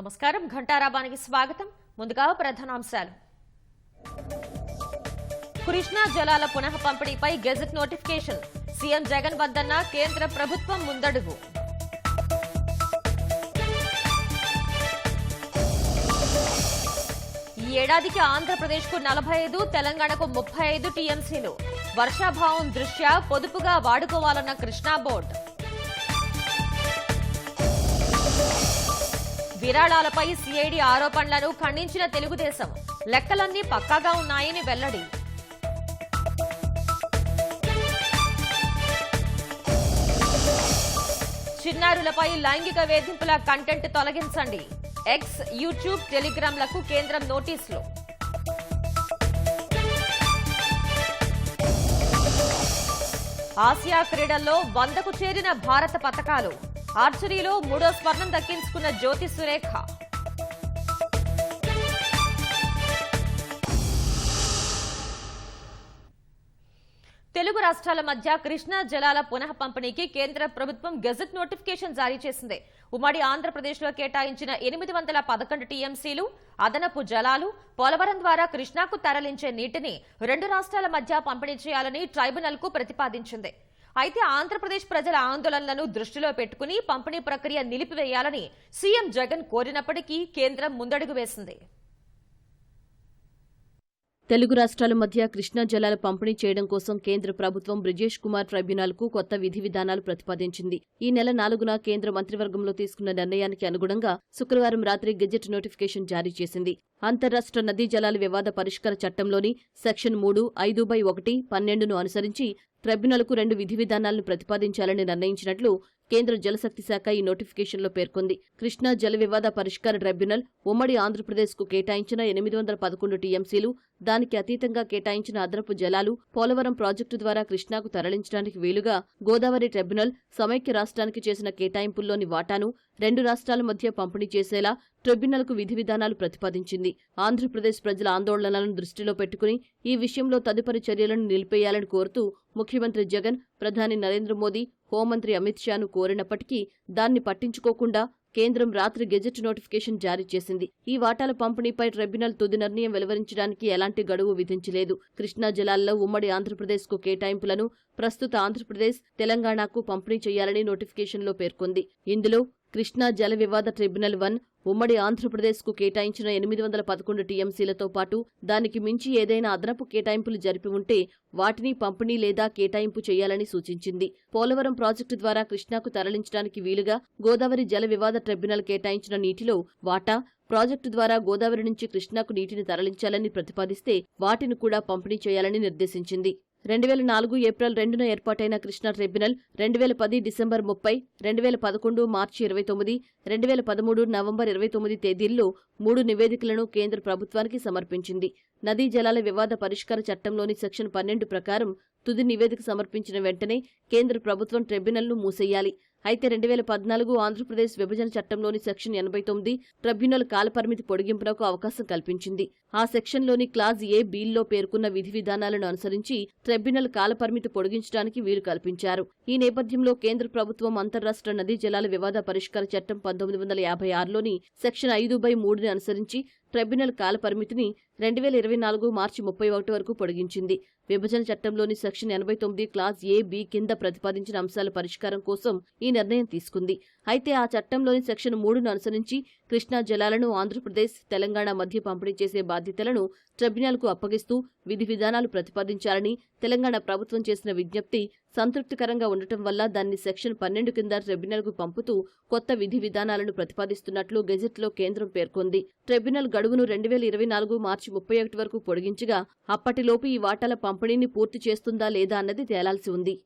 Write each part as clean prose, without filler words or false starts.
నమస్కారం ఘంటారాబానికి స్వాగతం. ముందుగా ప్రధానాంశాలు. కృష్ణా జలాల పునః పంపిణీపై గెజెట్ నోటిఫికేషన్. సీఎం జగన్ వద్దన్న కేంద్ర ప్రభుత్వం ముందడుగు. ఈ ఏడాదికి ఆంధ్రప్రదేశ్కు 45, తెలంగాణకు 35 టీఎంసీలు. వర్షాభావం దృష్ట్యా పొదుపుగా వాడుకోవాలన్న కృష్ణా బోర్డు. విరాళాలపై సిఐడి ఆరోపణలను ఖండించిన తెలుగుదేశం. లెక్కలన్నీ పక్కాగా ఉన్నాయని వెల్లడి. చిన్నారులపై లైంగిక వేధింపుల కంటెంట్ తొలగించండి. ఎక్స్, యూట్యూబ్, టెలిగ్రామ్లకు కేంద్రం నోటీసులు. ఆసియా క్రీడల్లో 100కు చేరిన భారత పతకాలు. ఆర్చరీలో 3వ స్వర్ణం దక్కించుకున్న జ్యోతి సురేఖ. తెలుగు రాష్ట్రాల మధ్య కృష్ణా జలాల పునః పంపిణీకి కేంద్ర ప్రభుత్వం గెజెట్ నోటిఫికేషన్ జారీ చేసింది. ఉమ్మడి ఆంధ్రప్రదేశ్లో కేటాయించిన 811 టీఎంసీలు అదనపు జలాలు పోలవరం ద్వారా కృష్ణాకు తరలించే నీటిని రెండు రాష్ట్రాల మధ్య పంపిణీ చేయాలని ట్రైబ్యునల్కు ప్రతిపాదించింది. అయితే ఆంధ్రప్రదేశ్ ప్రజల ఆందోళనలను దృష్టిలో పెట్టుకుని పంపిణీ ప్రక్రియ నిలిపివేయాలని సీఎం జగన్ కోరినప్పటికీ కేంద్రం ముందడుగు వేసింది. తెలుగు రాష్ట్రాల మధ్య కృష్ణా జలాల పంపిణీ చేయడం కోసం కేంద్ర ప్రభుత్వం బ్రిజేష్ కుమార్ ట్రైబ్యునల్కు కొత్త విధి విధానాలు ప్రతిపాదించింది. ఈ నెల 4న కేంద్ర మంత్రివర్గంలో తీసుకున్న నిర్ణయానికి అనుగుణంగా శుక్రవారం రాత్రి గెజెట్ నోటిఫికేషన్ జారీ చేసింది. అంతర్రాష్ట్ర నదీ జలాల వివాద పరిష్కార చట్టంలోని సెక్షన్ 3, 5/1, 12ను అనుసరించి ట్రైబ్యునల్కు 2 విధి విధానాలను ప్రతిపాదించాలని నిర్ణయించినట్లు కేంద్ర జలశక్తి శాఖ ఈ నోటిఫికేషన్లో పేర్కొంది. కృష్ణా జల వివాద పరిష్కార ట్రైబ్యునల్ ఉమ్మడి ఆంధ్రప్రదేశ్కు కేటాయించిన 811 టీఎంసీలు, దానికి అతీతంగా కేటాయించిన అదనపు జలాలు పోలవరం ప్రాజెక్టు ద్వారా కృష్ణాకు తరలించడానికి వీలుగా గోదావరి ట్రైబ్యునల్ సమైక్య రాష్ట్రానికి చేసిన కేటాయింపుల్లోని వాటాను రెండు రాష్ట్రాల మధ్య పంపిణీ చేసేలా ట్రైబ్యునల్కు విధి విధానాలు ప్రతిపాదించింది. ఆంధ్రప్రదేశ్ ప్రజల ఆందోళనలను దృష్టిలో పెట్టుకుని ఈ విషయంలో తదుపరి చర్యలను నిలిపేయాలని కోరుతూ ముఖ్యమంత్రి జగన్, ప్రధాని నరేంద్ర మోదీ, హోంమంత్రి అమిత్ షాను కోరినప్పటికీ దాన్ని పట్టించుకోకుండా కేంద్రం రాత్రి గెజెట్ నోటిఫికేషన్ జారీ చేసింది. ఈ వాటాల పంపిణీపై ట్రైబ్యునల్ తుది నిర్ణయం వెలువరించడానికి ఎలాంటి గడువు విధించలేదు. కృష్ణా జలాల్లో ఉమ్మడి ఆంధ్రప్రదేశ్కు కేటాయింపులను ప్రస్తుత ఆంధ్రప్రదేశ్, తెలంగాణకు పంపిణీ చేయాలని నోటిఫికేషన్లో పేర్కొంది. ఇందులో కృష్ణా జల వివాద ట్రిబ్యునల్ 1 ఉమ్మడి ఆంధ్రప్రదేశ్కు కేటాయించిన 811 టీఎంసీలతో పాటు దానికి మించి ఏదైనా అదనపు కేటాయింపులు జరిపి ఉంటే వాటిని పంపిణీ లేదా కేటాయింపు చేయాలని సూచించింది. పోలవరం ప్రాజెక్టు ద్వారా కృష్ణాకు తరలించడానికి వీలుగా గోదావరి జల వివాద ట్రిబ్యునల్ కేటాయించిన నీటిలో వాటా ప్రాజెక్టు ద్వారా గోదావరి నుంచి కృష్ణాకు నీటిని తరలించాలని ప్రతిపాదిస్తే వాటిని కూడా పంపిణీ చేయాలని నిర్దేశించింది. 2004 ఏప్రిల్ 2న ఏర్పాటైన కృష్ణా ట్రైబ్యునల్ 2010 డిసెంబర్ 30, 2011 మార్చి 29, 2013 నవంబర్ 29 తేదీల్లో 3 నివేదికలను కేంద్ర ప్రభుత్వానికి సమర్పించింది. నదీ జలాల వివాద పరిష్కార చట్టంలోని సెక్షన్ 12 ప్రకారం తుది నివేదిక సమర్పించిన వెంటనే కేంద్ర ప్రభుత్వం ట్రైబ్యునల్ను మూసేయాలి. అయితే 2014 ఆంధ్రప్రదేశ్ విభజన చట్టంలోని సెక్షన్ 89 ట్రైబ్యునల్ కాలపరిమితి పొడిగింపునకు అవకాశం కల్పించింది. ఆ సెక్షన్లోని క్లాజ్ A, Bల్లో పేర్కొన్న విధి విధానాలను అనుసరించి ట్రైబ్యునల్ కాలపరిమితి పొడిగించడానికి వీలు కల్పించారు. ఈ నేపథ్యంలో కేంద్ర ప్రభుత్వం అంతర్రాష్ట్ర నదీ జలాల వివాద పరిష్కార చట్టం 1956లోని సెక్షన్ 5/3ని అనుసరించి ట్రైబ్యునల్ కాలపరిమితిని 2024 మార్చి 31 వరకు పొడిగించింది. విభజన చట్టంలోని సెక్షన్ 89 క్లాజ్ A, B కింద ప్రతిపాదించిన అంశాల పరిష్కారం కోసం ఈ నిర్ణయం తీసుకుంది. అయితే ఆ చట్టంలోని సెక్షన్ 3ను అనుసరించి కృష్ణా జలాలను ఆంధ్రప్రదేశ్, తెలంగాణ మధ్య పంపిణీ చేసే బాధ్యతలను ట్రైబ్యునల్కు అప్పగిస్తూ విధి విధానాలు ప్రతిపాదించాలని తెలంగాణ ప్రభుత్వం చేసిన విజ్ఞప్తి సంతృప్తికరంగా ఉండటం వల్ల దాన్ని సెక్షన్ 12 కింద ట్రైబ్యునల్కు పంపుతూ కొత్త విధి విధానాలను ప్రతిపాదిస్తున్నట్లు గెజెట్లో కేంద్రం పేర్కొంది. ట్రైబ్యునల్ గడువును 2024 మార్చి 31 వరకు పొడిగించగా అప్పటిలోపు ఈ వాటాల పంపిణీని పూర్తి చేస్తుందా లేదా అన్నది తేలాల్సి ఉంది.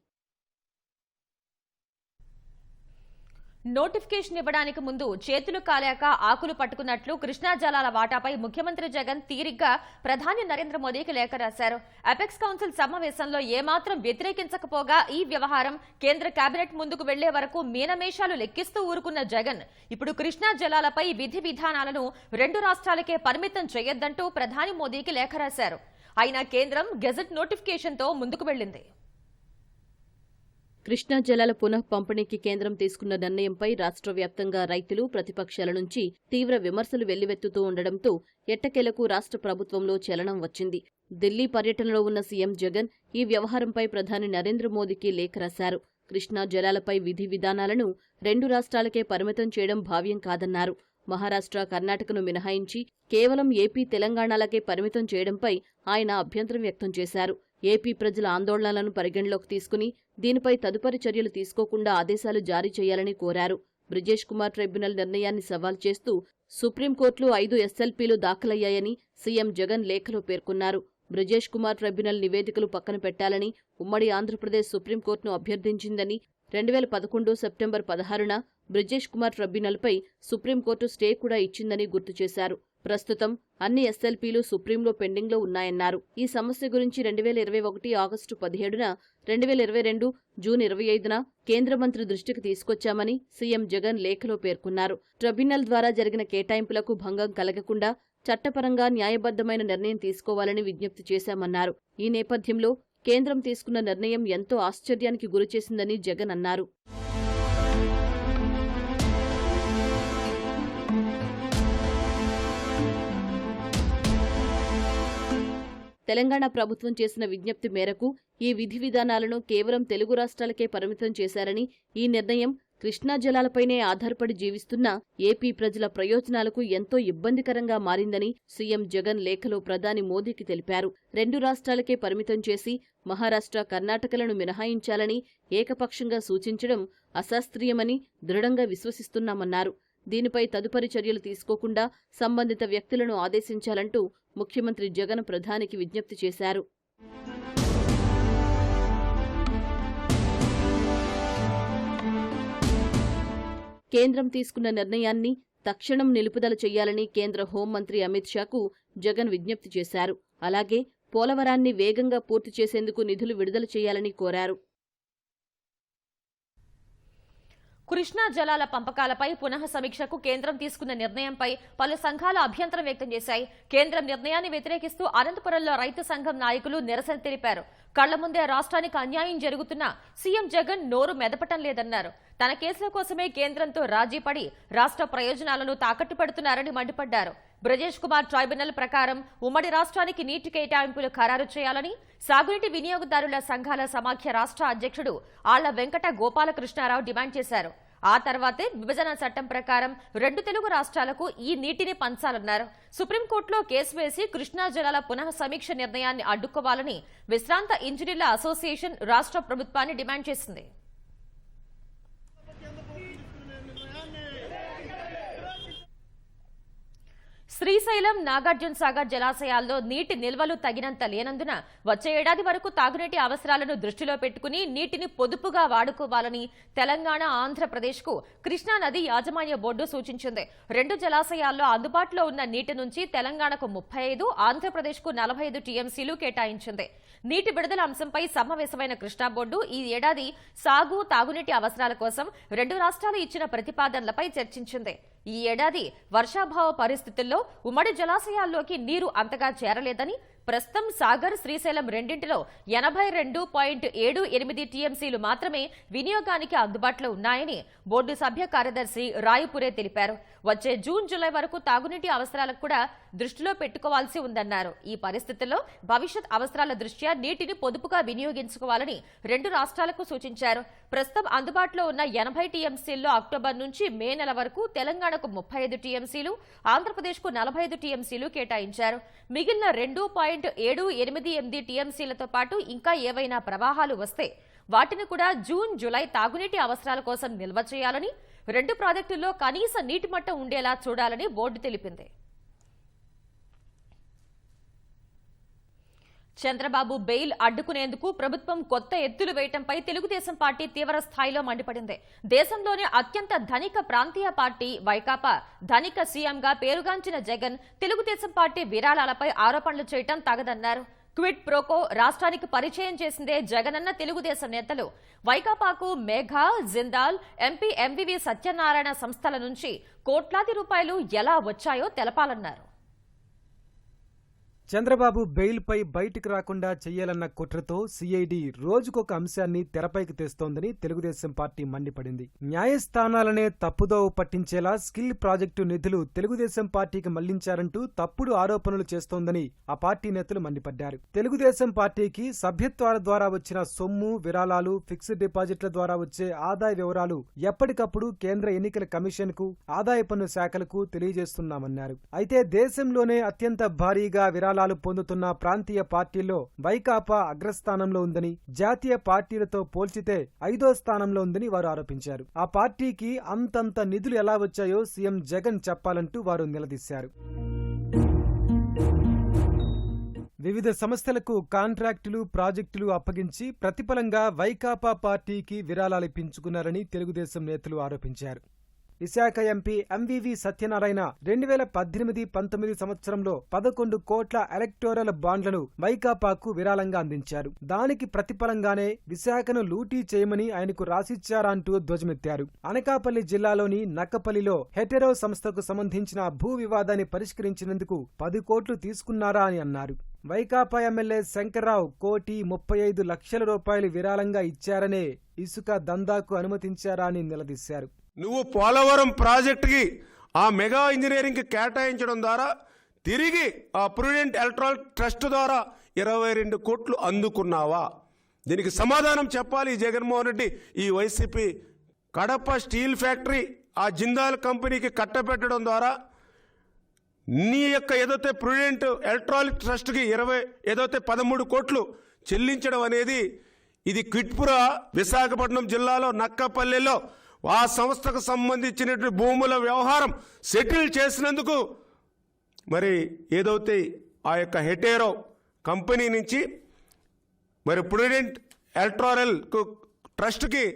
నోటిఫికేషన్ ఇవ్వడానికి ముందు చేతులు కాలాక ఆకులు పట్టుకున్నట్లు కృష్ణా జలాల వాటాపై ముఖ్యమంత్రి జగన్ తీరిగ్గా ప్రధాని నరేంద్ర మోదీకి లేఖ రాశారు. అపెక్స్ కౌన్సిల్ సమావేశంలో ఏమాత్రం వ్యతిరేకించకపోగా ఈ వ్యవహారం కేంద్ర కేబినెట్ ముందుకు వెళ్లే వరకు మీనమేషాలు లెక్కిస్తూ ఊరుకున్న జగన్ ఇప్పుడు కృష్ణా జలాలపై విధి విధానాలను రెండు రాష్ట్రాలకే పరిమితం చేయొద్దంటూ ప్రధాని మోదీకి లేఖ రాశారు. అయినా కేంద్రం గెజెట్ నోటిఫికేషన్తో ముందుకు వెళ్లింది. కృష్ణా జలాల పునః పంపిణీకి కేంద్రం తీసుకున్న నిర్ణయంపై రాష్ట్ర వ్యాప్తంగా రైతులు, ప్రతిపక్షాల నుంచి తీవ్ర విమర్శలు వెల్లువెత్తుతూ ఉండడంతో ఎట్టకేలకు రాష్ట్ర ప్రభుత్వంలో చలనం వచ్చింది. ఢిల్లీ పర్యటనలో ఉన్న సీఎం జగన్ ఈ వ్యవహారంపై ప్రధాని నరేంద్ర మోదీకి లేఖ రాశారు. కృష్ణా జలాలపై విధి విధానాలను 2 రాష్ట్రాలకే పరిమితం చేయడం భావ్యం కాదన్నారు. మహారాష్ట్ర, కర్ణాటకను మినహాయించి కేవలం ఏపీ, తెలంగాణలకే పరిమితం చేయడంపై ఆయన అభ్యంతరం వ్యక్తం చేశారు. ఏపీ ప్రజల ఆందోళనలను పరిగణలోకి తీసుకుని దీనిపై తదుపరి చర్యలు తీసుకోకుండా ఆదేశాలు జారీ చేయాలని కోరారు. బ్రిజేష్ కుమార్ ట్రైబ్యునల్ నిర్ణయాన్ని సవాల్ చేస్తూ సుప్రీంకోర్టులో 5 ఎస్ఎల్పీలు దాఖలయ్యాయని సీఎం జగన్ లేఖలో పేర్కొన్నారు. బ్రిజేష్ కుమార్ ట్రైబ్యునల్ నివేదికలు పక్కన పెట్టాలని ఉమ్మడి ఆంధ్రప్రదేశ్ సుప్రీంకోర్టును అభ్యర్థించిందని 2011 సెప్టెంబర్ 16న బ్రిజేష్ కుమార్ ట్రైబ్యునల్పై సుప్రీంకోర్టు స్టే కూడా ఇచ్చిందని గుర్తు చేశారు. ప్రస్తుతం అన్ని ఎస్ఎల్పీలు సుప్రీంలో పెండింగ్లో ఉన్నాయన్నారు. ఈ సమస్య గురించి 2021 ఆగస్టు 17న, 2022 జూన్ 25న కేంద్ర మంత్రి దృష్టికి తీసుకొచ్చామని సీఎం జగన్ లేఖలో పేర్కొన్నారు. ట్రిబ్యునల్ ద్వారా జరిగిన కేటాయింపులకు భంగం కలగకుండా చట్టపరంగా న్యాయబద్ధమైన నిర్ణయం తీసుకోవాలని విజ్ఞప్తి చేశామన్నారు. ఈ నేపథ్యంలో కేంద్రం తీసుకున్న నిర్ణయం ఎంతో ఆశ్చర్యానికి గురిచేసిందని జగన్ అన్నారు. తెలంగాణ ప్రభుత్వం చేసిన విజ్ఞప్తి మేరకు ఈ విధి విధానాలను కేవలం తెలుగు రాష్ట్రాలకే పరిమితం చేశారని, ఈ నిర్ణయం కృష్ణా జలాలపైనే ఆధారపడి జీవిస్తున్న ఏపీ ప్రజల ప్రయోజనాలకు ఎంతో ఇబ్బందికరంగా మారిందని సీఎం జగన్ లేఖలో ప్రధాని మోదీకి తెలిపారు. 2 రాష్ట్రాలకే పరిమితం చేసి మహారాష్ట్ర, కర్ణాటకలను మినహాయించాలని ఏకపక్షంగా సూచించడం అశాస్త్రీయమని దృఢంగా విశ్వసిస్తున్నామన్నారు. దీనిపై తదుపరి చర్యలు తీసుకోకుండా సంబంధిత వ్యక్తులను ఆదేశించాలంటూ ముఖ్యమంత్రి జగన్ ప్రధానికి విజ్ఞప్తి చేశారు. కేంద్రం తీసుకున్న నిర్ణయాన్ని తక్షణం నిలుపుదల చేయాలని కేంద్ర హోంమంత్రి అమిత్ షాకు జగన్ విజ్ఞప్తి చేశారు. అలాగే పోలవరాన్ని వేగంగా పూర్తి చేసేందుకు నిధులు విడుదల చేయాలని కోరారు. కృష్ణా జలాల పంపకాలపై పునః సమీక్షకు కేంద్రం తీసుకున్న నిర్ణయంపై పలు సంఘాలు అభ్యంతరం వ్యక్తం చేశాయి. కేంద్రం నిర్ణయాన్ని వ్యతిరేకిస్తూ అనంతపురంలో రైతు సంఘం నాయకులు నిరసన తెలిపారు. కళ్ల ముందే రాష్ట్రానికి అన్యాయం జరుగుతున్నా సీఎం జగన్ నోరు మెదపటం లేదన్నారు. తన కేసుల కోసమే కేంద్రంతో రాజీపడి రాష్ట్ర ప్రయోజనాలను తాకట్టు పెడుతున్నారని మండిపడ్డారు. బ్రిజేష్ కుమార్ ట్రైబ్యునల్ ప్రకారం ఉమ్మడి రాష్ట్రానికి నీటి కేటాయింపులు ఖరారు చేయాలని సాగునీటి వినియోగదారుల సంఘాల సమాఖ్య రాష్ట్ర అధ్యక్షుడు ఆళ్ల వెంకట గోపాలకృష్ణారావు డిమాండ్ చేశారు. ఆ తర్వాతే విభజన చట్టం ప్రకారం 2 తెలుగు రాష్ట్రాలకు ఈ నీటిని పంచాలన్నారు. సుప్రీంకోర్టులో కేసు వేసి కృష్ణా జలాల పునః సమీక్ష నిర్ణయాన్ని అడ్డుకోవాలని విశ్రాంత ఇంజనీర్ల అసోసియేషన్ రాష్ట్ర ప్రభుత్వాన్ని డిమాండ్ చేసింది. శ్రీశైలం, నాగార్జున సాగర్ జలాశయాల్లో నీటి నిల్వలు తగినంత లేనందున వచ్చే ఏడాది వరకు తాగునీటి అవసరాలను దృష్టిలో పెట్టుకుని నీటిని పొదుపుగా వాడుకోవాలని తెలంగాణ, ఆంధ్రప్రదేశ్కు కృష్ణా నది యాజమాన్య బోర్డు సూచించింది. 2 జలాశయాల్లో అందుబాటులో ఉన్న నీటి నుంచి తెలంగాణకు 35, ఆంధ్రప్రదేశ్కు 45 టీఎంసీలు కేటాయించింది. నీటి విడుదల అంశంపై సమావేశమైన కృష్ణా బోర్డు ఈ ఏడాది సాగు, తాగునీటి అవసరాల కోసం 2 రాష్ట్రాలు ఇచ్చిన ప్రతిపాదనలపై చర్చించింది. ఈ ఏడాది వర్షాభావ పరిస్థితుల్లో ఉమ్మడి జలాశయాల్లోకి నీరు అంతగా చేరలేదని, ప్రస్తుతం సాగర్, శ్రీశైలం రెండింటిలో 82.78 టీఎంసీలు మాత్రమే వినియోగానికి అందుబాటులో ఉన్నాయని బోర్డు సభ్య కార్యదర్శి రాయపురే తెలిపారు. వచ్చే జూన్, జూలై వరకు తాగునీటి అవసరాలకు కూడా దృష్టిలో పెట్టుకోవాల్సి ఉందన్నారు. ఈ పరిస్థితుల్లో భవిష్యత్ అవసరాల దృష్ట్యా నీటిని పొదుపుగా వినియోగించుకోవాలని 2 రాష్ట్రాలకు సూచించారు. ప్రస్తుతం అందుబాటులో ఉన్న 80 టీఎంసీల్లో అక్టోబర్ నుంచి మే నెల వరకు తెలంగాణకు 35 టీఎంసీలు, ఆంధ్రప్రదేశ్కు 45 టీఎంసీలు కేటాయించారు. మిగిలిన 2.788 టీఎంసీలతో పాటు ఇంకా ఏవైనా ప్రవాహాలు వస్తే వాటిని కూడా జూన్, జూలై తాగునీటి అవసరాల కోసం నిల్వ చేయాలని, 2 ప్రాజెక్టుల్లో కనీస నీటి మట్టం ఉండేలా చూడాలని బోర్డు తెలిపింది. చంద్రబాబు బెయిల్ అడ్డుకునేందుకు ప్రభుత్వం కొత్త ఎత్తులు వేయటంపై తెలుగుదేశం పార్టీ తీవ్ర స్థాయిలో మండిపడింది. దేశంలోనే అత్యంత ధనిక ప్రాంతీయ పార్టీ వైకాపా ధనిక సీఎంగా పేరుగాంచిన జగన్ తెలుగుదేశం పార్టీ విరాళాలపై ఆరోపణలు చేయటం తగదన్నారు. క్విడ్ ప్రోకో రాష్ట్రానికి పరిచయం చేసిందే జగనన్న తెలుగుదేశం నేతలు. వైకాపాకు మేఘా, జిందాల్, ఎంపీ ఎంవివి సత్యనారాయణ సంస్థల నుంచి కోట్లాది రూపాయలు ఎలా వచ్చాయో తెలపాలన్నారు. చంద్రబాబు బెయిల్పై బయటికి రాకుండా చెయ్యాలన్న కుట్రతో సిఐడి రోజుకొక అంశాన్ని తెరపైకి తెస్తోందని తెలుగుదేశం పార్టీ మండిపడింది. న్యాయస్థానాలనే తప్పుదోవ పట్టించేలా స్కిల్ ప్రాజెక్టు నిధులు తెలుగుదేశం పార్టీకి మళ్లించారంటూ తప్పుడు ఆరోపణలు చేస్తోందని ఆ పార్టీ నేతలు మండిపడ్డారు. తెలుగుదేశం పార్టీకి సభ్యత్వాల ద్వారా వచ్చిన సొమ్ము, విరాళాలు, ఫిక్స్డ్ డిపాజిట్ల ద్వారా వచ్చే ఆదాయ వివరాలు ఎప్పటికప్పుడు కేంద్ర ఎన్నికల కమిషన్ కు, ఆదాయ పన్ను శాఖలకు తెలియజేస్తున్నామన్నారు. అయితే దేశంలోనే అత్యంత భారీగా విరాళాలు పొందుతున్న ప్రాంతీయ పార్టీల్లో వైకాపా అగ్రస్థానంలో ఉందని, జాతీయ పార్టీలతో పోల్చితే 5వ స్థానంలో ఉందని వారు ఆరోపించారు. ఆ పార్టీకి అంతంత నిధులు ఎలా వచ్చాయో సీఎం జగన్ చెప్పాలంటూ వారు నిలదీశారు. వివిధ సంస్థలకు కాంట్రాక్టులు, ప్రాజెక్టులు అప్పగించి ప్రతిఫలంగా వైకాపా పార్టీకి విరాళాలిప్పించుకున్నారని తెలుగుదేశం నేతలు ఆరోపించారు. విశాఖ ఎంపీ ఎంవివి సత్యనారాయణ 2018-19 సంవత్సరంలో 11 కోట్ల ఎలక్టోరల్ బాండ్లను వైకాపాకు విరాళంగా అందించారు. దానికి ప్రతిఫలంగానే విశాఖను లూటీ చేయమని ఆయనకు రాసిచ్చారా అంటూ ధ్వజమెత్తారు. అనకాపల్లి జిల్లాలోని నక్కపల్లిలో హెటెరో సంస్థకు సంబంధించిన భూ వివాదాన్ని పరిష్కరించినందుకు 10 కోట్లు తీసుకున్నారా అని అన్నారు. వైకాపా ఎమ్మెల్యే శంకర్రావు 1,35,00,000 రూపాయలు విరాళంగా ఇచ్చారనే ఇసుక దందాకు అనుమతించారా అని నిలదీశారు. నువ్వు పోలవరం ప్రాజెక్టుకి ఆ మెగా ఇంజనీరింగ్కి కేటాయించడం ద్వారా తిరిగి ఆ ప్రుడెంట్ ఎలక్ట్రల్ ట్రస్ట్ ద్వారా 22 కోట్లు అందుకున్నావా? దీనికి సమాధానం చెప్పాలి జగన్మోహన్ రెడ్డి. ఈ వైసీపీ కడప స్టీల్ ఫ్యాక్టరీ ఆ జిందాల్ కంపెనీకి కట్టబెట్టడం ద్వారా నీ యొక్క ఏదైతే ప్రుడెంట్ ఎలక్ట్రానిక్ ట్రస్ట్కి 13 కోట్లు చెల్లించడం అనేది ఇది క్విట్పురా విశాఖపట్నం జిల్లాలో నక్కపల్లెలో ఆ సంస్థకు సంబంధించినటువంటి భూముల వ్యవహారం సెటిల్ చేసినందుకు మరి ఏదైతే ఆ యొక్క హెటేరో కంపెనీ నుంచి మరి ప్రుడెంట్ ఎలక్ట్రారల్ ట్రస్ట్కి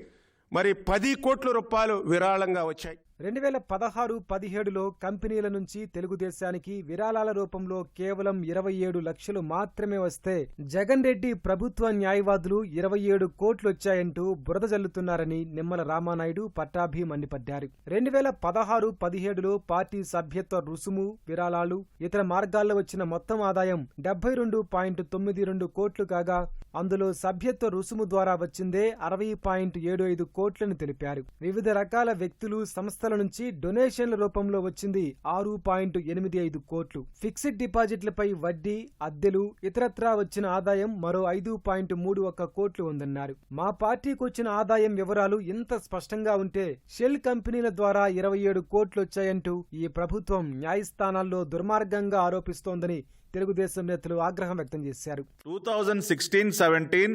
మరి 10 కోట్ల రూపాయలు విరాళంగా వచ్చాయి. 2016-17లో కంపెనీల నుంచి తెలుగుదేశానికి విరాళాల రూపంలో కేవలం 27 లక్షలు మాత్రమే వస్తే జగన్ రెడ్డి ప్రభుత్వ న్యాయవాదులు 27 కోట్లొచ్చాయంటూ బురద జల్లుతున్నారని నిమ్మల రామానాయుడు, పట్టాభి మండిపడ్డారు. 2016-17లో పార్టీ సభ్యత్వ రుసుము, విరాళాలు, ఇతర మార్గాల్లో వచ్చిన మొత్తం ఆదాయం 72.92 కోట్లు కాగా అందులో సభ్యత్వ రుసుము ద్వారా వచ్చిందే 60.75 కోట్లని తెలిపారు. వివిధ రకాల వ్యక్తులు, సంస్థల నుంచి డొనేషన్ల రూపంలో వచ్చింది 6.85 కోట్లు. ఫిక్స్డ్ డిపాజిట్లపై వడ్డీ, అద్దెలు, ఇతరత్రా వచ్చిన ఆదాయం మరో 5.31 కోట్లు ఉందన్నారు. మా పార్టీకి వచ్చిన ఆదాయం వివరాలు ఇంత స్పష్టంగా ఉంటే షెల్ కంపెనీల ద్వారా 27 కోట్లొచ్చాయంటూ ఈ ప్రభుత్వం న్యాయస్థానాల్లో దుర్మార్గంగా ఆరోపిస్తోందని తెలుగుదేశం నేతలు ఆగ్రహం వ్యక్తం చేశారు. 2016-17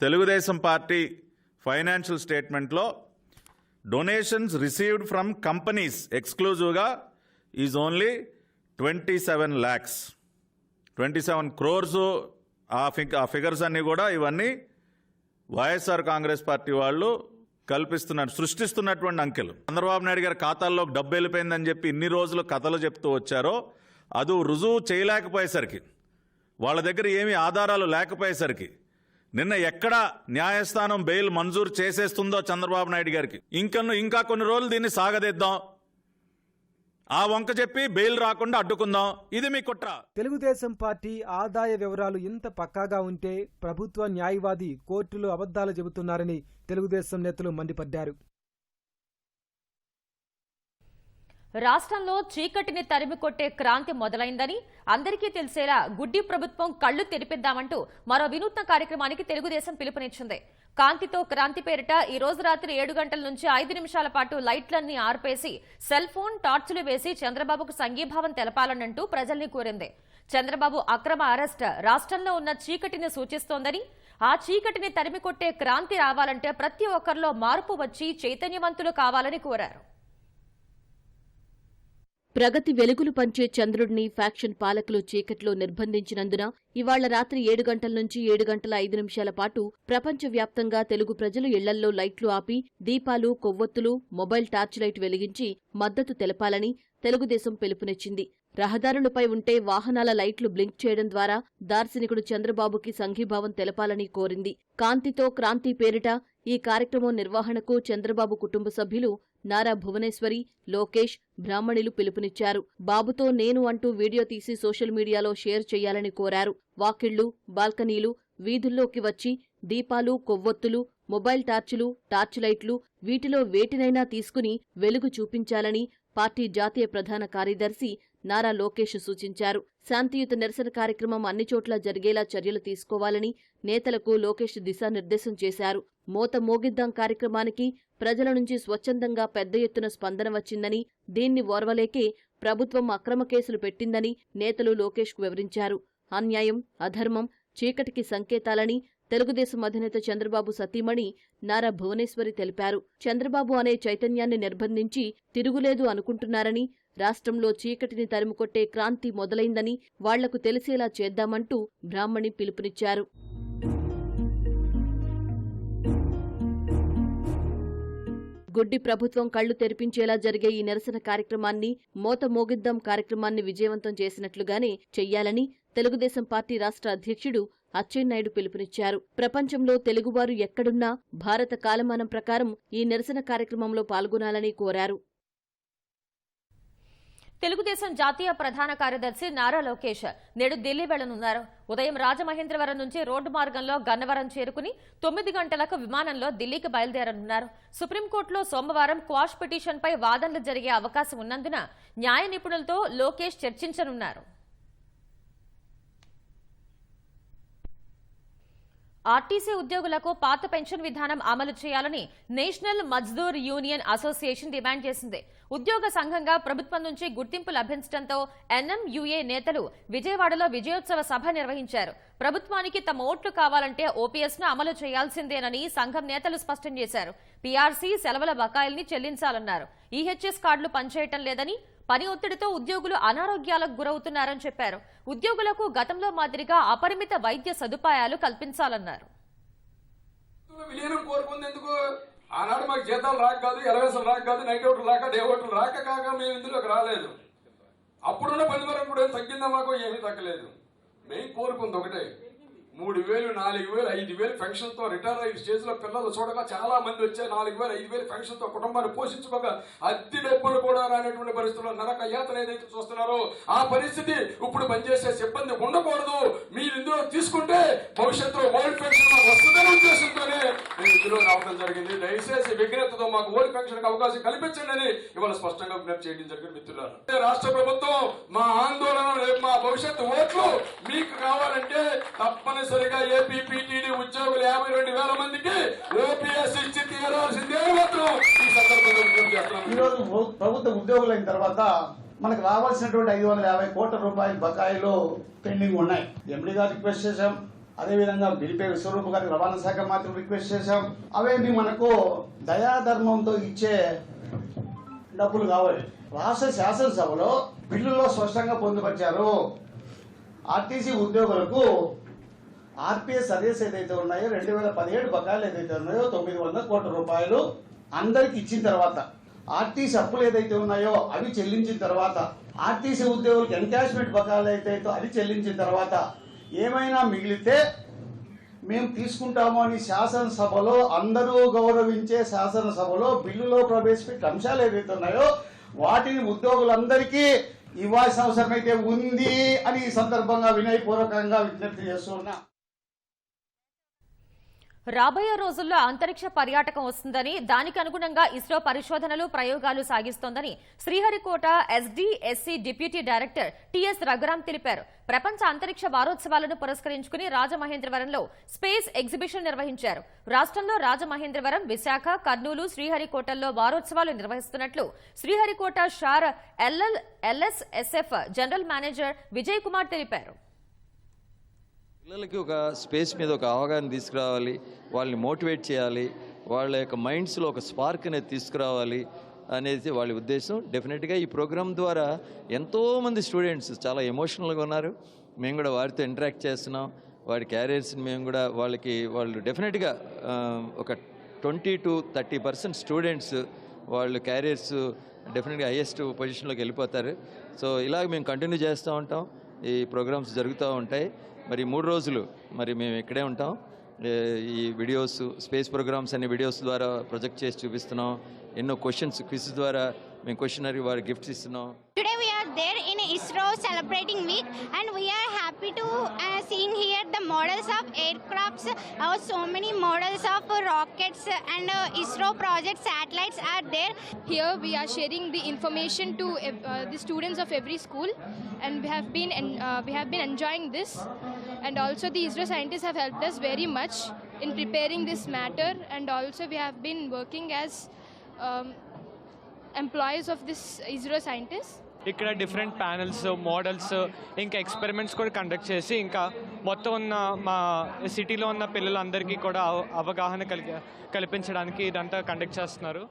తెలుగుదేశం పార్టీ ఫైనాన్షియల్ స్టేట్మెంట్లో డొనేషన్స్ రిసీవ్డ్ ఫ్రమ్ కంపెనీస్ ఎక్స్క్లూజివ్గా ఈజ్ ఓన్లీ 27 lakhs, 27 crores. ఆ ఫిగర్స్ అన్నీ కూడా ఇవన్నీ వైఎస్ఆర్ కాంగ్రెస్ పార్టీ వాళ్ళు సృష్టిస్తున్నటువంటి అంకెలు. చంద్రబాబు నాయుడు గారి ఖాతాల్లోకి డబ్బు వెళ్ళిపోయిందని చెప్పి ఇన్ని రోజులు కథలు చెప్తూ వచ్చారో అది రుజువు చేయలేకపోయేసరికి, వాళ్ళ దగ్గర ఏమీ ఆధారాలు లేకపోయేసరికి నిన్న ఎక్కడ న్యాయస్థానం బెయిల్ మంజూరు చేసేస్తుందో చంద్రబాబు నాయుడు గారికి ఇంకా కొన్ని రోజులు దీన్ని సాగదీద్దాం, ఆ వంక చెప్పి బెయిల్ రాకుండా అడ్డుకుందాం, ఇది మీ కుట్ర. తెలుగుదేశం పార్టీ ఆదాయ వివరాలు ఇంత పక్కాగా ఉంటే ప్రభుత్వ న్యాయవాది కోర్టులో అబద్ధాలు చెబుతున్నారని తెలుగుదేశం నేతలు మండిపడ్డారు. రాష్ట్రంలో చీకటిని తరిమి కొట్టే క్రాంతి మొదలైందని అందరికీ తెలిసేలా గుడ్డి ప్రభుత్వం కళ్లు తెరిపిద్దామంటూ మరో వినూత్న కార్యక్రమానికి తెలుగుదేశం పిలుపునిచ్చింది. కాంతితో క్రాంతి పేరిట ఈ రోజు రాత్రి 7 గంటల నుంచి 5 నిమిషాల పాటు లైట్లన్నీ ఆర్పేసి సెల్ ఫోన్ టార్చులు వేసి చంద్రబాబుకు సంఘీభావం తెలపాలనంటూ ప్రజల్ని కోరింది. చంద్రబాబు అక్రమ అరెస్ట్ రాష్ట్రంలో ఉన్న చీకటిని సూచిస్తోందని, ఆ చీకటిని తరిమి కొట్టే క్రాంతి రావాలంటే ప్రతి ఒక్కరిలో మార్పు వచ్చి చైతన్యవంతులు కావాలని కోరారు. ప్రగతి వెలుగులు పంచే చంద్రుడిని ఫ్యాక్షన్ పాలకులు చీకట్లో నిర్బంధించినందున ఇవాళ రాత్రి 7 గంటల నుంచి 7 గంటల 5 నిమిషాల పాటు ప్రపంచవ్యాప్తంగా తెలుగు ప్రజలు ఇళ్లల్లో లైట్లు ఆపి దీపాలు, కొవ్వొత్తులు, మొబైల్ టార్చ్ లైట్ వెలిగించి మద్దతు తెలపాలని తెలుగుదేశం పిలుపునిచ్చింది. రహదారులపై ఉంటే వాహనాల లైట్లు బ్లింక్ చేయడం ద్వారా దార్శనికుడు చంద్రబాబుకి సంఘీభావం తెలపాలని కోరింది. కాంతితో క్రాంతి పేరిట ఈ కార్యక్రమం నిర్వహణకు చంద్రబాబు కుటుంబ సభ్యులు నారా భువనేశ్వరి, లోకేష్, బ్రాహ్మణులు పిలుపునిచ్చారు. బాబుతో నేను అంటూ వీడియో తీసి సోషల్ మీడియాలో షేర్ చేయాలని కోరారు. వాకిళ్లు, బాల్కనీలు, వీధుల్లోకి వచ్చి దీపాలు, కొవ్వొత్తులు, మొబైల్ టార్చులు, టార్చ్ లైట్లు వీటిలో వేటినైనా తీసుకుని వెలుగు చూపించాలని పార్టీ జాతీయ ప్రధాన కార్యదర్శి నారా లోకేష్ సూచించారు. శాంతియుత నిరసన కార్యక్రమం అన్ని చోట్ల జరిగేలా చర్యలు తీసుకోవాలని నేతలకు లోకేష్ దిశానిర్దేశం చేశారు. మోత మోగిద్దాం కార్యక్రమానికి ప్రజల నుంచి స్వచ్ఛందంగా పెద్ద ఎత్తున స్పందన వచ్చిందని, దీన్ని ఓర్వలేకే ప్రభుత్వం అక్రమ కేసులు పెట్టిందని నేతలు లోకేష్కు వివరించారు. అన్యాయం, అధర్మం, చీకటికి సంకేతాలని తెలుగుదేశం అధినేత చంద్రబాబు సతీమణి నారా భువనేశ్వరి తెలిపారు. చంద్రబాబు అనే చైతన్యాన్ని నిర్బంధించి తిరుగులేదు అనుకుంటున్నారని, రాష్ట్రంలో చీకటిని తరిమికొట్టే క్రాంతి మొదలైందని వాళ్లకు తెలిసేలా చేద్దామంటూ బ్రాహ్మణి పిలుపునిచ్చారు. గుడ్డి ప్రభుత్వం కళ్లు తెరిపించేలా జరిగే ఈ నిరసన కార్యక్రమాన్ని, మోత మోగిద్దాం కార్యక్రమాన్ని విజయవంతం చేసినట్లుగానే చెయ్యాలని తెలుగుదేశం పార్టీ రాష్ట్ర అధ్యక్షుడు అచ్చెన్నాయుడు పిలుపునిచ్చారు. ప్రపంచంలో తెలుగువారు ఎక్కడున్నా భారత కాలమానం ప్రకారం ఈ నిరసన కార్యక్రమంలో పాల్గొనాలని కోరారు. తెలుగుదేశం జాతీయ ప్రధాన కార్యదర్శి నారా లోకేష్ నేడు ఢిల్లీ వెళ్లనున్నారు. ఉదయం రాజమహేంద్రవరం నుంచి రోడ్డు మార్గంలో గన్నవరం చేరుకుని 9 గంటలకు విమానంలో ఢిల్లీకి బయలుదేరనున్నారు. సుప్రీంకోర్టులో సోమవారం క్వాష్ పిటిషన్పై వాదనలు జరిగే అవకాశం ఉన్నందున న్యాయ నిపుణులతో లోకేష్ చర్చించనున్నారు. ఆర్టీసీ ఉద్యోగులకు పాత పెన్షన్ విధానం అమలు చేయాలని national Mazdoor union association demand చేసింది. ఉద్యోగ సంఘంగా ప్రభుత్వం నుంచి గుర్తింపు లభించడంతో ఎన్ఎంయుఏ నేతలు విజయవాడలో విజయోత్సవ సభ నిర్వహించారు. ప్రభుత్వానికి తమ ఓట్లు కావాలంటే ఓపీఎస్ ను అమలు చేయాల్సిందేనని సంఘం నేతలు స్పష్టం చేశారు. పీఆర్సీ సెలవుల బకాయిల్ని చెల్లించాలన్నారు. ఈహెచ్ఎస్ కార్డులు పనిచేయటం లేదని, పని ఒత్తిడితో ఉద్యోగులు అనారోగ్యాలకు గురవుతున్నారని చెప్పారు. ఉద్యోగులకు గతంలో మాదిరిగా అపరిమిత వైద్య సదుపాయాలు కల్పించాలన్నారు. ఆనాడు మాకు జీతాలు రాక కాదు, ఎలవేసలు రాక కాదు, నైట్ అవుట్లు రాక, డే అవుట్లు రాక కాక మేము ఇందులోకి రాలేదు. అప్పుడున్న పని వరకు కూడా తగ్గిందా? మాకు ఏమీ తగ్గలేదు. మేము కోరుకుంది ఒకటే, 3,000, 4,000, 5,000 పెన్షన్ తో రిటైర్ అయ్యి స్టేజ్ లో పిల్లలు చూడగా చాలా మంది వచ్చాయి. 4,000, 5,000 పెన్షన్ తో కుటుంబాన్ని పోషించుకోగా అద్దె డబ్బులు కూడా రానటువంటి పరిస్థితుల్లో నరక యాతన ఏదైతే చూస్తున్నారో ఆ పరిస్థితి ఇప్పుడు పనిచేసే సిబ్బంది ఉండకూడదు. మీరు ఇందులో తీసుకుంటే భవిష్యత్తులో ఓల్డ్ పెన్షన్ మాకు వస్తుందనే ఉద్దేశంతోనే నేను ఇందులో రావడం జరిగింది. దయచేసి విజ్ఞతతో మాకు ఓల్డ్ పెన్షన్ కి అవకాశం కల్పించండి అని ఇవాళ స్పష్టంగా విజ్ఞప్తి చేయడం జరిగింది. మిత్రులారా, రాష్ట్ర ప్రభుత్వం మా ఆందోళన, మా భవిష్యత్తు ఓట్లు మీకు కావాలంటే తప్పనిసరిగా ఏపీ పీటీడీ ఉద్యోగులు 52,000 మందికి ఓపీఎస్ ఇచ్చి తీరాల్సిందే మాత్రం ఈ సందర్భంగా విజ్ఞప్తి చేస్తున్నాం. ఈరోజు ప్రభుత్వ ఉద్యోగులైన తర్వాత మనకు రావాల్సినటువంటి 550 కోట్ల రూపాయల బకాయిలు పెండింగ్ ఉన్నాయి. ఎండీ గారు రిక్వెస్ట్ చేశాం, అదేవిధంగా బిల్పే విశ్వరూప్ గారికి రవాణా శాఖ మాత్రం రిక్వెస్ట్ చేశాం. అవేమి మనకు దయాధర్మంతో ఇచ్చే డబ్బులు కావాలి. రాష్ట్ర శాసనసభలో బిల్లులో స్పష్టంగా పొందుపరిచారు. ఆర్టీసీ ఉద్యోగులకు ఆర్పీఎస్ సర్వీస్ ఏదైతే ఉన్నాయో 2017 బకాయిలు ఏదైతే ఉన్నాయో 900 కోట్ల రూపాయలు అందరికి ఇచ్చిన తర్వాత, ఆర్టీసీ అప్పులు ఏదైతే ఉన్నాయో అవి చెల్లించిన తర్వాత, ఆర్టీసీ ఉద్యోగులకు ఎన్కాష్మెంట్ బకాయిలు అయితే అది చెల్లించిన తర్వాత ఏమైనా మిగిలితే మేము తీసుకుంటాము అని శాసనసభలో అందరూ గౌరవించే శాసనసభలో బిల్లులో ప్రవేశపెట్టిన అంశాలు ఏదైతే ఉన్నాయో వాటిని ఉద్యోగులందరికీ ఇవ్వాల్సిన అవసరం అయితే ఉంది అని ఈ సందర్భంగా వినయపూర్వకంగా విజ్ఞప్తి చేస్తున్నా. రాబోయే రోజుల్లో అంతరిక్ష పర్యాటకం వస్తుందని, దానికి అనుగుణంగా ఇస్రో పరిశోధనలు, ప్రయోగాలు సాగిస్తోందని Sriharikota SDSC deputy director TS Raghuram తెలిపారు. ప్రపంచ అంతరిక్ష వారోత్సవాలను పురస్కరించుకుని రాజమహేంద్రవరంలో స్పేస్ ఎగ్జిబిషన్ నిర్వహించారు. రాష్ట్రంలో రాజమహేంద్రవరం, విశాఖ, కర్నూలు, శ్రీహరికోటల్లో వారోత్సవాలు నిర్వహిస్తున్నట్లు శ్రీహరికోట షార్ ఎల్ఎస్ఎస్ఎఫ్ జనరల్ మేనేజర్ విజయ్ కుమార్ తెలిపారు. పిల్లలకి ఒక స్పేస్ మీద ఒక అవగాహన తీసుకురావాలి, వాళ్ళని మోటివేట్ చేయాలి, వాళ్ళ యొక్క మైండ్స్లో ఒక స్పార్క్ అనేది తీసుకురావాలి అనేది వాళ్ళ ఉద్దేశం. డెఫినెట్గా ఈ ప్రోగ్రామ్ ద్వారా ఎంతోమంది స్టూడెంట్స్ చాలా ఎమోషనల్గా ఉన్నారు. మేము కూడా వారితో ఇంటరాక్ట్ చేస్తున్నాం. వాడి క్యారియర్స్ని మేము కూడా వాళ్ళు డెఫినెట్గా ఒక 20 to 30% స్టూడెంట్స్ వాళ్ళు క్యారియర్స్ డెఫినెట్గా హైయెస్ట్ పొజిషన్లోకి వెళ్ళిపోతారు. సో ఇలాగ మేము కంటిన్యూ చేస్తూ ఉంటాం. ఈ ప్రోగ్రామ్స్ జరుగుతూ ఉంటాయి. మరి 3 రోజులు మరి మేము ఇక్కడే ఉంటాం. ఈ వీడియోస్, స్పేస్ ప్రోగ్రామ్స్ అనే వీడియోస్ ద్వారా ప్రొజెక్ట్ చేసి చూపిస్తున్నాం. ఎన్నో క్వశ్చన్స్, క్విజ్ ద్వారా మేము క్వశ్చనరీ వారి గిఫ్ట్స్ ఇస్తున్నాం. Today we are there in ISRO celebrating week, and we are happy to seeing here the models of aircrafts. So many models of rockets and ISRO project satellites are there. Here we are sharing the information to the students of every school, and we have been enjoying this. And also the ISRO scientists have helped us very much in preparing this matter, and also we have been working as employees of this ISRO scientists. ఇక్కడ different panels, models, ఇంకా experiments కూడా conduct చేసి ఇంకా మొత్తం ఉన్న మా సిటీలో ఉన్న పిల్లలందరికీ కూడా అవగాహన కల్పించడానికి ఇదంతా కండక్ట్ చేస్తున్నారు.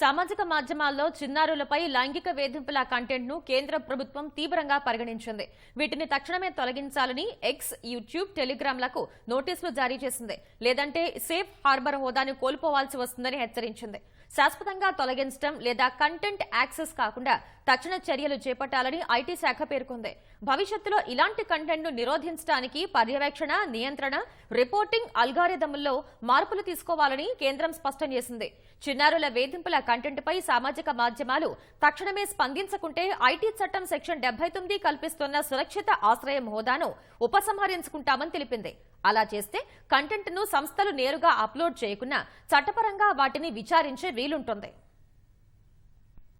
సామాజిక మాధ్యమాల్లో చిన్నారులపై లైంగిక వేధింపుల కంటెంట్ ను కేంద్ర ప్రభుత్వం తీవ్రంగా పరిగణించింది. వీటిని తక్షణమే తొలగించాలని ఎక్స్, యూట్యూబ్, టెలిగ్రామ్లకు నోటీసులు జారీ చేసింది. లేదంటే సేఫ్ హార్బర్ హోదాను కోల్పోవాల్సి వస్తుందని హెచ్చరించింది. శాశ్వతంగా తొలగించడం లేదా కంటెంట్ యాక్సెస్ కాకుండా తక్షణ చర్యలు చేపట్టాలని ఐటీ శాఖ పేర్కొంది. భవిష్యత్తులో ఇలాంటి కంటెంట్ ను నిరోధించడానికి పర్యవేక్షణ, నియంత్రణ, రిపోర్టింగ్ అల్గారిథంల్లో మార్పులు తీసుకోవాలని కేంద్రం స్పష్టం చేసింది. చిన్నారుల వేధింపుల కంటెంట్ పై సామాజిక మాధ్యమాలు తక్షణమే స్పందించకుంటే ఐటీ చట్టం సెక్షన్ 79 కల్పిస్తున్న సురక్షిత ఆశ్రయం హోదాను ఉపసంహరించుకుంటామని తెలిపింది. అలా చేస్తే కంటెంట్ ను సంస్థలు నేరుగా అప్లోడ్ చేయకున్నా చట్టపరంగా వాటిని విచారించే వీలుంటుంది.